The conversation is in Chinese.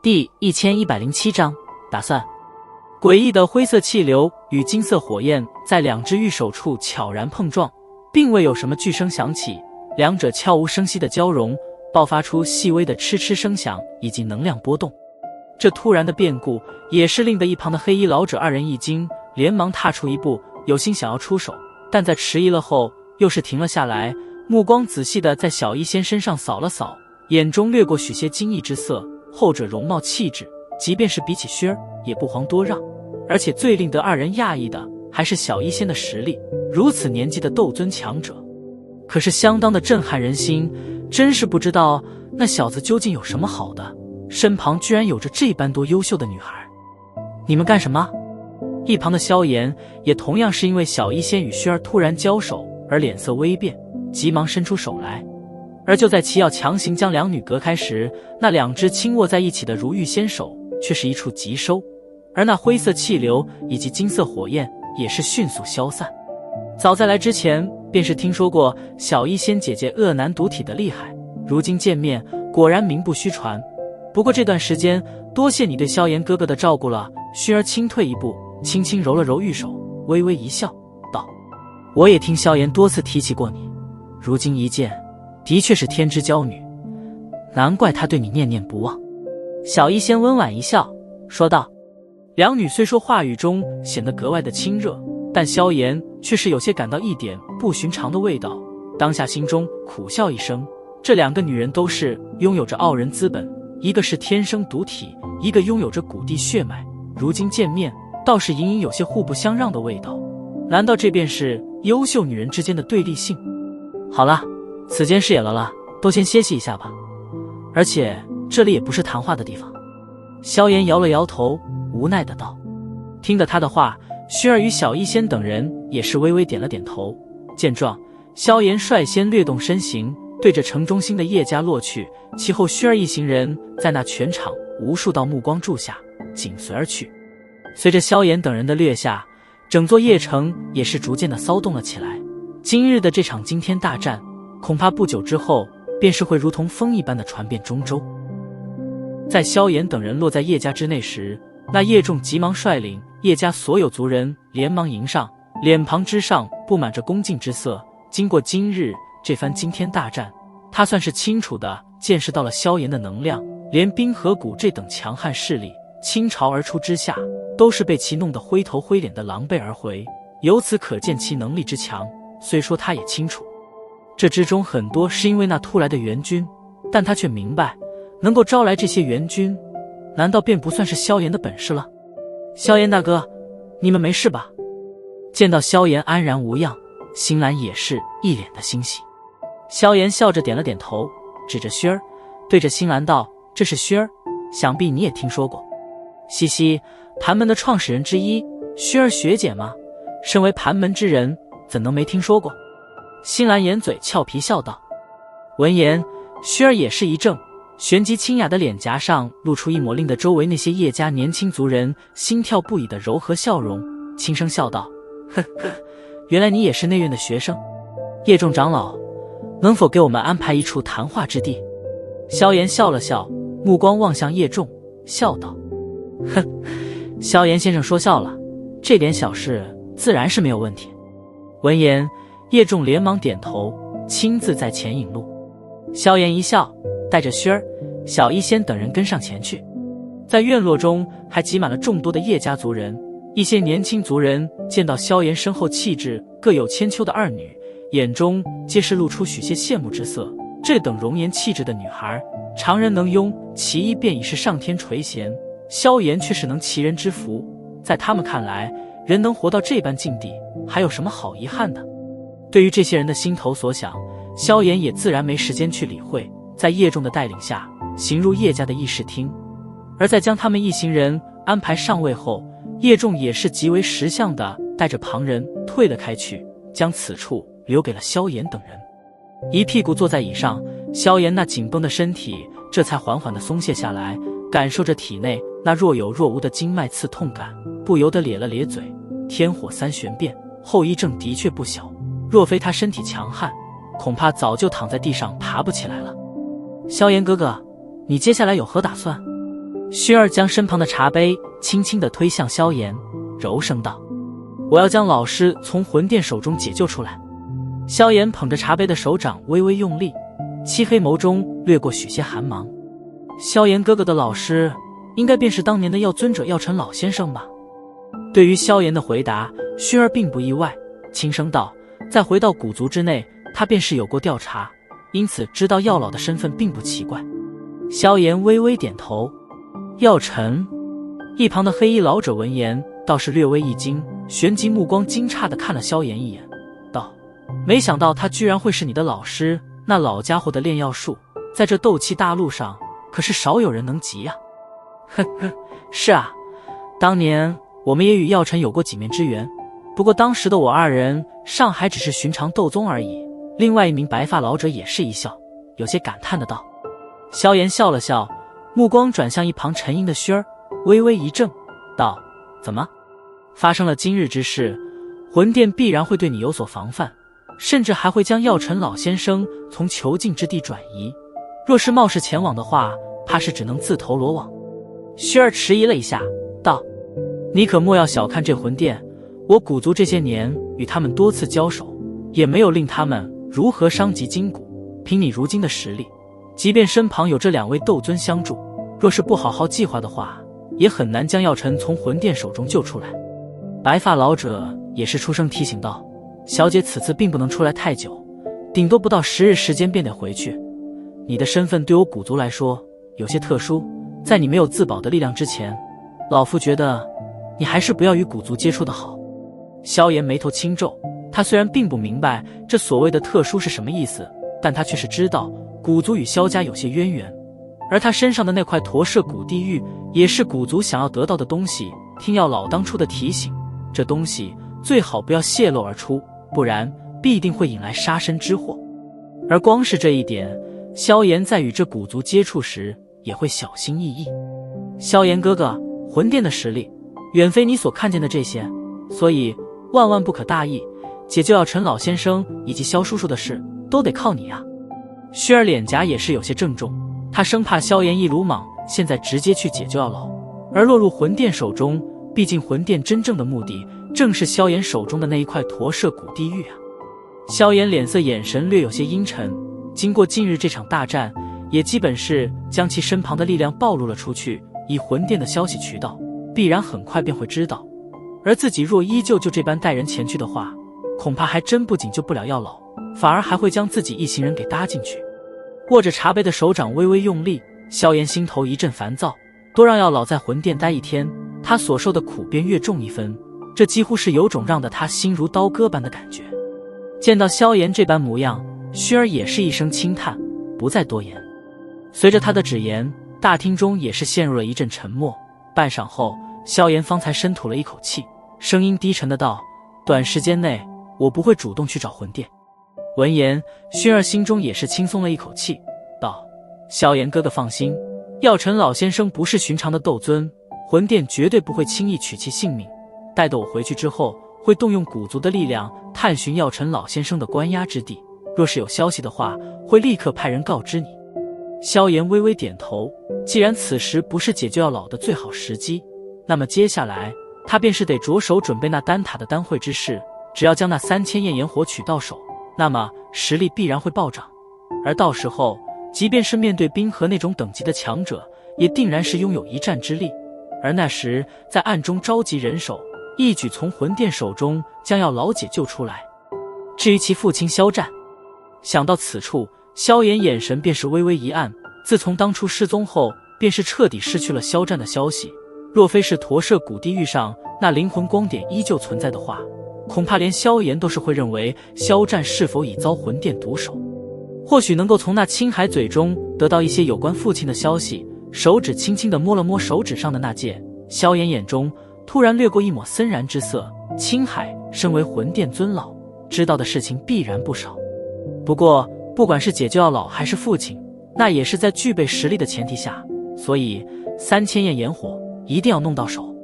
第1107章打算。诡异的灰色气流与金色火焰在两只玉手处悄然碰撞，并未有什么巨声响起，两者悄无声息的交融，爆发出细微的嗤嗤声响以及能量波动。这突然的变故也是令得一旁的黑衣老者二人一惊，连忙踏出一步，有心想要出手，但在迟疑了后又是停了下来，目光仔细地在小医仙身上扫了扫，眼中掠过许些惊异之色。后者容貌气质即便是比起薛儿也不遑多让，而且最令得二人讶异的还是小医仙的实力，如此年纪的斗尊强者，可是相当的震撼人心，真是不知道那小子究竟有什么好的，身旁居然有着这般多优秀的女孩。你们干什么？一旁的萧炎也同样是因为小医仙与薛儿突然交手而脸色微变，急忙伸出手来。而就在其要强行将两女隔开时，那两只轻握在一起的如玉仙手却是一触即收，而那灰色气流以及金色火焰也是迅速消散。早在来之前便是听说过小医仙姐姐恶男毒体的厉害，如今见面果然名不虚传。不过这段时间多谢你对萧炎哥哥的照顾了。薰儿轻退一步，轻轻揉了揉玉手，微微一笑道：我也听萧炎多次提起过你，如今一见的确是天之娇女，难怪他对你念念不忘。小医仙温婉一笑说道。两女虽说话语中显得格外的亲热，但萧炎却是有些感到一点不寻常的味道，当下心中苦笑一声。这两个女人都是拥有着傲人资本，一个是天生毒体，一个拥有着古地血脉，如今见面倒是隐隐有些互不相让的味道，难道这便是优秀女人之间的对立性？好了，此间事也了，都先歇息一下吧，而且这里也不是谈话的地方。萧炎摇了摇头，无奈的道。听得他的话，薰儿与小医仙等人也是微微点了点头。见状，萧炎率先掠动身形，对着城中心的叶家落去，其后薰儿一行人在那全场无数道目光注下紧随而去。随着萧炎等人的掠下，整座叶城也是逐渐的骚动了起来。今日的这场惊天大战，恐怕不久之后便是会如同风一般的传遍中州。在萧炎等人落在叶家之内时，那叶仲急忙率领叶家所有族人连忙迎上，脸庞之上布满着恭敬之色。经过今日这番惊天大战，他算是清楚地见识到了萧炎的能量，连冰河谷这等强悍势力倾巢而出之下，都是被其弄得灰头灰脸的狼狈而回，由此可见其能力之强。虽说他也清楚这之中很多是因为那突来的援军，但他却明白能够招来这些援军，难道便不算是萧炎的本事了？萧炎大哥，你们没事吧？见到萧炎安然无恙，新兰也是一脸的欣喜。萧炎笑着点了点头，指着薰儿对着新兰道：这是薰儿，想必你也听说过。嘻嘻，盘门的创始人之一，薰儿学姐吗？身为盘门之人，怎能没听说过？新兰掩嘴俏皮笑道。闻言，薰儿也是一怔，旋即清雅的脸颊上露出一抹令得周围那些叶家年轻族人心跳不已的柔和笑容，轻声笑道：呵呵，原来你也是内院的学生。叶仲长老，能否给我们安排一处谈话之地？萧炎笑了笑，目光望向叶仲，笑道：哼，萧炎先生说笑了，这点小事自然是没有问题。闻言，叶仲连忙点头，亲自在前引路。萧炎一笑，带着薰儿、小医仙等人跟上前去。在院落中还挤满了众多的叶家族人，一些年轻族人见到萧炎身后气质各有千秋的二女，眼中皆是露出许些羡慕之色。这等容颜气质的女孩，常人能拥其一便已是上天垂涎，萧炎却是能其人之福。在他们看来，人能活到这般境地，还有什么好遗憾的？对于这些人的心头所想，萧炎也自然没时间去理会。在叶仲的带领下，行入叶家的议事厅，而在将他们一行人安排上位后，叶仲也是极为识相地带着旁人退了开去，将此处留给了萧炎等人。一屁股坐在椅上，萧炎那紧绷的身体这才缓缓地松懈下来，感受着体内那若有若无的经脉刺痛感，不由得咧了咧嘴。天火三玄变，后遗症的确不小，若非他身体强悍，恐怕早就躺在地上爬不起来了。萧炎哥哥，你接下来有何打算？薰儿将身旁的茶杯轻轻地推向萧炎，柔声道：“我要将老师从魂殿手中解救出来。”萧炎捧着茶杯的手掌微微用力，漆黑眸中掠过许些寒芒。萧炎哥哥的老师，应该便是当年的药尊者药尘老先生吧？对于萧炎的回答，薰儿并不意外，轻声道：“在回到古族之内，他便是有过调查，因此知道药老的身份并不奇怪。”萧炎微微点头。药尘。一旁的黑衣老者闻言倒是略微一惊，旋即目光惊诧地看了萧炎一眼，道：“没想到他居然会是你的老师，那老家伙的炼药术，在这斗气大陆上可是少有人能及啊。”“呵呵，是啊，当年我们也与药尘有过几面之缘，不过当时的我二人尚还只是寻常斗宗而已。”另外一名白发老者也是一笑，有些感叹的道。萧炎笑了笑，目光转向一旁沉吟的薰儿，微微一怔，道：“怎么？发生了今日之事，魂殿必然会对你有所防范，甚至还会将药尘老先生从囚禁之地转移。若是冒失前往的话，怕是只能自投罗网。”薰儿迟疑了一下，道：“你可莫要小看这魂殿，我古族这些年与他们多次交手，也没有令他们如何伤及筋骨。凭你如今的实力，即便身旁有这2位斗尊相助，若是不好好计划的话，也很难将药尘从魂殿手中救出来。”白发老者也是出声提醒道：“小姐此次并不能出来太久，顶多不到10日时间便得回去。你的身份对我古族来说有些特殊，在你没有自保的力量之前，老夫觉得你还是不要与古族接触的好。”萧炎眉头轻皱，他虽然并不明白这所谓的特殊是什么意思，但他却是知道古族与萧家有些渊源，而他身上的那块驼舍古地狱也是古族想要得到的东西。听药老当初的提醒，这东西最好不要泄露而出，不然必定会引来杀身之祸。而光是这一点，萧炎在与这古族接触时也会小心翼翼。萧炎哥哥，魂殿的实力远非你所看见的这些，所以万万不可大意，解救药尘老先生以及萧叔叔的事都得靠你啊。薰儿脸颊也是有些郑重，他生怕萧炎一鲁莽现在直接去解救药老，而落入魂殿手中，毕竟魂殿真正的目的正是萧炎手中的那一块驼舍古地狱啊。萧炎脸色眼神略有些阴沉，经过近日这场大战，也基本是将其身旁的力量暴露了出去，以魂殿的消息渠道，必然很快便会知道。而自己若依旧就这般带人前去的话，恐怕还真不仅救不了药老，反而还会将自己一行人给搭进去。握着茶杯的手掌微微用力，萧炎心头一阵烦躁，多让药老在魂殿待一天，他所受的苦便越重一分，这几乎是有种让得他心如刀割般的感觉。见到萧炎这般模样，薰儿也是一声轻叹，不再多言。随着他的指言，大厅中也是陷入了一阵沉默。半晌后，萧炎方才深吐了一口气，声音低沉的道：“短时间内我不会主动去找魂殿。”闻言，薰儿心中也是轻松了一口气，道：“萧炎哥哥放心，药尘老先生不是寻常的斗尊，魂殿绝对不会轻易取其性命。待得我回去之后，会动用古族的力量探寻药尘老先生的关押之地，若是有消息的话，会立刻派人告知你。”萧炎微微点头，既然此时不是解救药老的最好时机，那么接下来他便是得着手准备那丹塔的丹会之事。只要将那3000焰炎火取到手，那么实力必然会暴涨，而到时候即便是面对冰河那种等级的强者，也定然是拥有一战之力。而那时在暗中召集人手，一举从魂殿手中将药老解救出来。至于其父亲萧战，想到此处，萧炎眼神便是微微一暗。自从当初失踪后，便是彻底失去了萧战的消息。若非是驼舍古地狱上那灵魂光点依旧存在的话，恐怕连萧炎都是会认为萧战是否已遭魂殿毒手。或许能够从那青海嘴中得到一些有关父亲的消息。手指轻轻地摸了摸手指上的那戒，萧炎眼中突然掠过一抹森然之色。青海身为魂殿尊老，知道的事情必然不少。不过不管是解救药老还是父亲，那也是在具备实力的前提下，所以3000焰炎火一定要弄到手。